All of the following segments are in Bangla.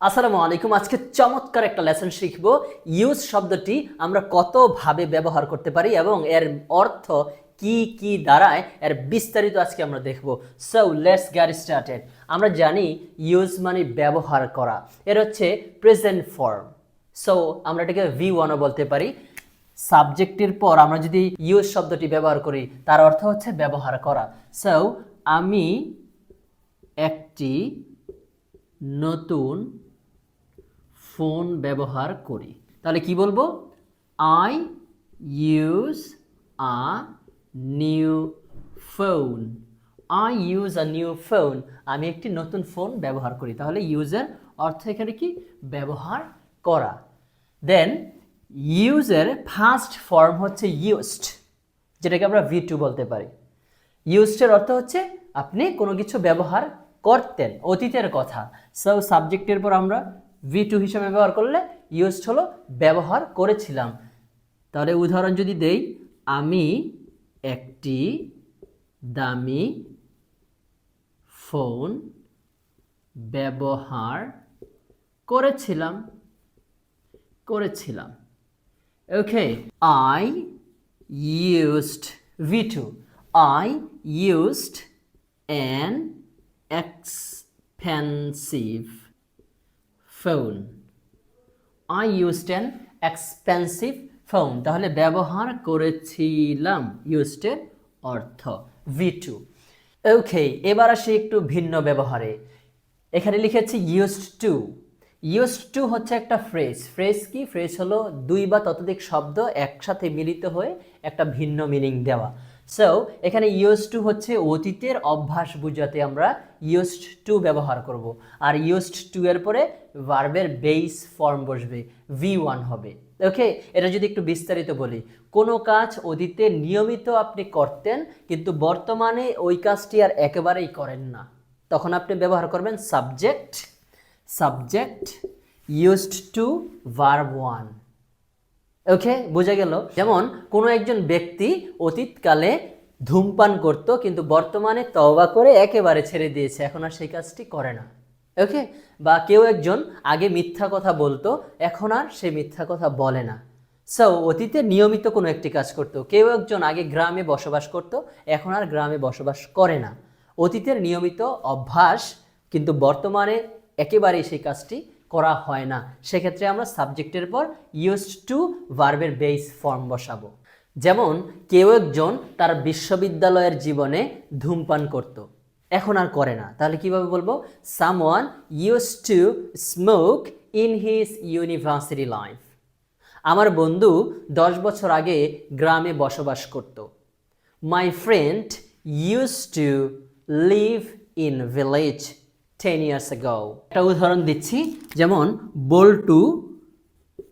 আসসালামু আলাইকুম। আজকে চমৎকার একটা লেসন শিখবো। ইউজ শব্দটি আমরা কতভাবে ব্যবহার করতে পারি এবং এর অর্থ কি কি দাঁড়ায় এর বিস্তারিত আজকে আমরা দেখব। So let's get started. আমরা জানি ইউজ মানে ব্যবহার করা, এর হচ্ছে প্রেজেন্ট ফর্ম। সো আমরা এটাকে V1ও বলতে পারি। সাবজেক্টের পর আমরা যদি ইউজ শব্দটি ব্যবহার করি তার অর্থ হচ্ছে ব্যবহার করা। সো আমি একটি নতুন ফোন ব্যবহার করি, তাহলে কি বলবো? I use a new phone. I use a new phone. আমি একটি নতুন ফোন ব্যবহার করি। তাহলে ইউজের অর্থ এখানে কি? ব্যবহার করা। দেন ইউজের ফার্স্ট ফর্ম হচ্ছে ইউজড, যেটাকে আমরা V2 বলতে পারি। ইউজডের অর্থ হচ্ছে আপনি কোনো কিছু ব্যবহার করতেন, অতীতের কথা। সো সাবজেক্টের পর আমরা V2 হিসেবে ব্যবহার করলে ইউজড হলো ব্যবহার করেছিলাম। তাহলে উদাহরণ যদি দেই, আমি একটি দামি ফোন ব্যবহার করেছিলাম। ওকে, I used V2. I used an expensive phone. I used an expensive phone. তাহলে ব্যবহার করেছিলাম, used এর অর্থ V2. ওকে, এবার আসি একটু ভিন্ন ব্যবহারে। এখানে লিখেছি used to. used to হচ্ছে একটা ফ্রেজ। ফ্রেজ কি? ফ্রেজ হলো দুই বা ততোধিক শব্দ একসাথে মিলিত হয়ে একটা ভিন্ন মিনিং দেওয়া। সো এখানে used to হচ্ছে অতীতের অভ্যাস বোঝাতে আমরা used to ব্যবহার করব। আর used to এর পরে ভার্বের বেস ফর্ম বসবে, V1 হবে। ওকে, এটা যদি একটু বিস্তারিত বলি, কোনো কাজ অতীতে নিয়মিত আপনি করতেন কিন্তু বর্তমানে ওই কাজটি আর একেবারেই করেন না, তখন আপনি ব্যবহার করবেন সাবজেক্ট ইউজড টু ভার্ব 1। ওকে, বোঝা গেল? যেমন কোনো একজন ব্যক্তি অতীতকালে ধূমপান করত কিন্তু বর্তমানে তওবা করে একেবারে ছেড়ে দিয়েছে, এখন আর সেই কাজটি করে না। ওকে, বা কেউ একজন আগে মিথ্যা কথা বলতো, এখন আর সে মিথ্যা কথা বলে না। সো অতীতে নিয়মিত কোনো একটি কাজ করতো। কেউ একজন আগে গ্রামে বসবাস করত, এখন আর গ্রামে বসবাস করে না। অতীতের নিয়মিত অভ্যাস কিন্তু বর্তমানে একেবারেই সেই কাজটি করা হয় না। সেক্ষেত্রে আমরা সাবজেক্টের পর ইউজড টু ভার্বের বেস ফর্ম বসাবো। যেমন কেউ একজন তার বিশ্ববিদ্যালয়ের জীবনে ধূমপান করত, এখন আর করে না। তাহলে কিভাবে বলবো? Someone used to smoke in his university life. আমার বন্ধু 10 বছর আগে গ্রামে বসবাস করত। My friend used to live in village 10 years ago. একটা উদাহরণ দিচ্ছি, যেমন বল্টু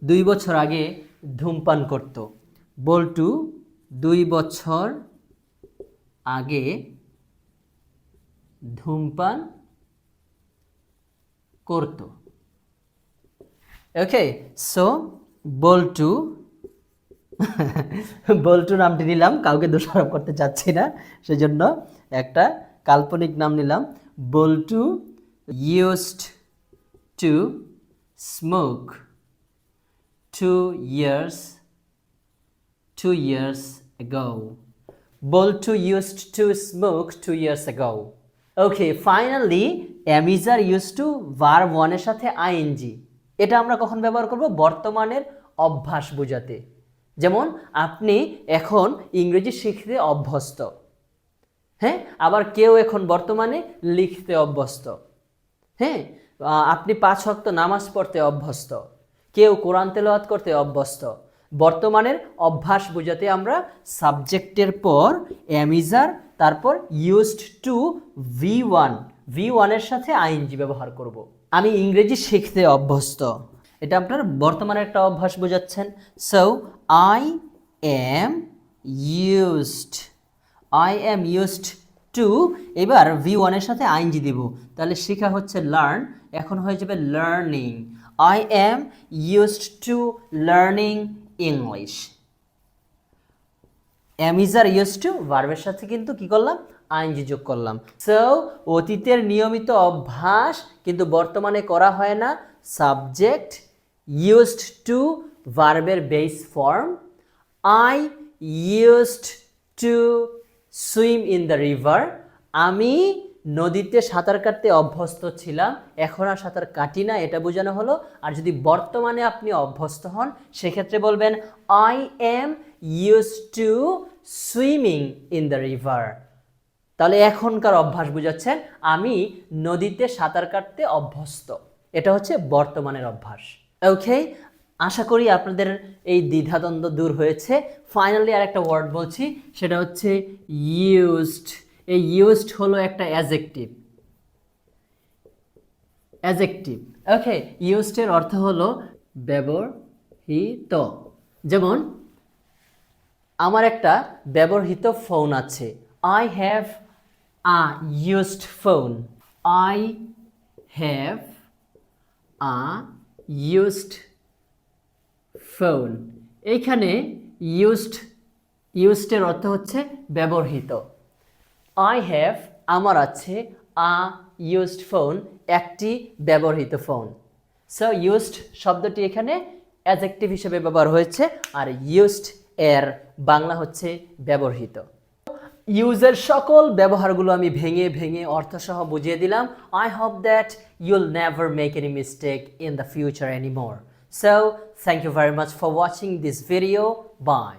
2 বছর আগে ধূমপান করত। বল্টু 2 বছর আগে ধূমপান করত। ওকে, সো বল্টু বল্টু নামটি নিলাম, কাউকে দোষারোপ করতে চাচ্ছি না, সেজন্য একটা কাল্পনিক নাম নিলাম। বল্টু used to smoke 2 years ago. Boltu used to smoke 2 years ago. Okay, finally am is are used to verb 1 এর সাথে ing। এটা আমরা কখন ব্যবহার করব? বর্তমানের অভ্যাস বোঝাতে। যেমন আপনি এখন ইংরেজি শিখতে অভ্যস্ত। হ্যাঁ, আবার কেউ এখন বর্তমানে লিখতে অভ্যস্ত। হ্যাঁ, আপনি 5 ওয়াক্ত নামাজ পড়তে অভ্যস্ত, কেউ কোরআন তেলাওয়াত করতে অভ্যস্ত। বর্তমানের অভ্যাস বোঝাতে আমরা সাবজেক্টের পর অ্যামিজার, তারপর ইউজড টু V1 এর সাথে আইএনজি ব্যবহার করব। আমি ইংরেজি শিখতে অভ্যস্ত, এটা আপনার বর্তমানের একটা অভ্যাস বোঝাচ্ছেন। So I am used two, এবার V1 এর সাথে আইএনজি দেব, তাহলে শেখা হচ্ছে লার্ন, এখন হয়ে যাবে learning. I am used to learning English. Am is are used to ভার্বের সাথে কিন্তু কি করলাম? আইএনজি যোগ করলাম। সো অতীতের নিয়মিত অভ্যাস কিন্তু বর্তমানে করা হয় না, সাবজেক্ট ইউজড টু ভার্বের base form I used to swim in the river আমি নদীতে সাঁতার কাটতে অভ্যস্ত ছিলাম এখন আর সাঁতার কাটি না এটা বোঝানো হলো আর যদি বর্তমানে আপনি অভ্যস্ত হন সেক্ষেত্রে বলবেন I am used two swimming in the river তাহলে এখনকার অভ্যাস বুঝাচ্ছেন আমি নদীতে সাঁতার কাটতে অভ্যস্ত এটা হচ্ছে বর্তমানের অভ্যাস ওকে আশা করি আপনাদের এই দ্বিধাদ্বন্দ্ব দূর হয়েছে ফাইনালি আর একটা ওয়ার্ড বলছি সেটা হচ্ছে ইউজড এই ইউজড হলো একটা অ্যাজেক্টিভ ওকে ইউজড এর অর্থ হলো ব্যবহৃত যেমন আমার একটা ব্যবহৃত ফোন আছে I have a used phone. I have a used phone. এইখানে used এর অর্থ হচ্ছে ব্যবহৃত I have আমার আছে a used phone একটি ব্যবহৃত ফোন সো used শব্দটি এখানে অ্যাডজেক্টিভ হিসেবে ব্যবহার হয়েছে আর used এর বাংলা হচ্ছে ব্যবহৃত ইউজের সকল ব্যবহারগুলো আমি ভেঙে ভেঙে অর্থসহ বুঝিয়ে দিলাম I hope that you'll never make any mistake in the future anymore so thank you very much for watching this video by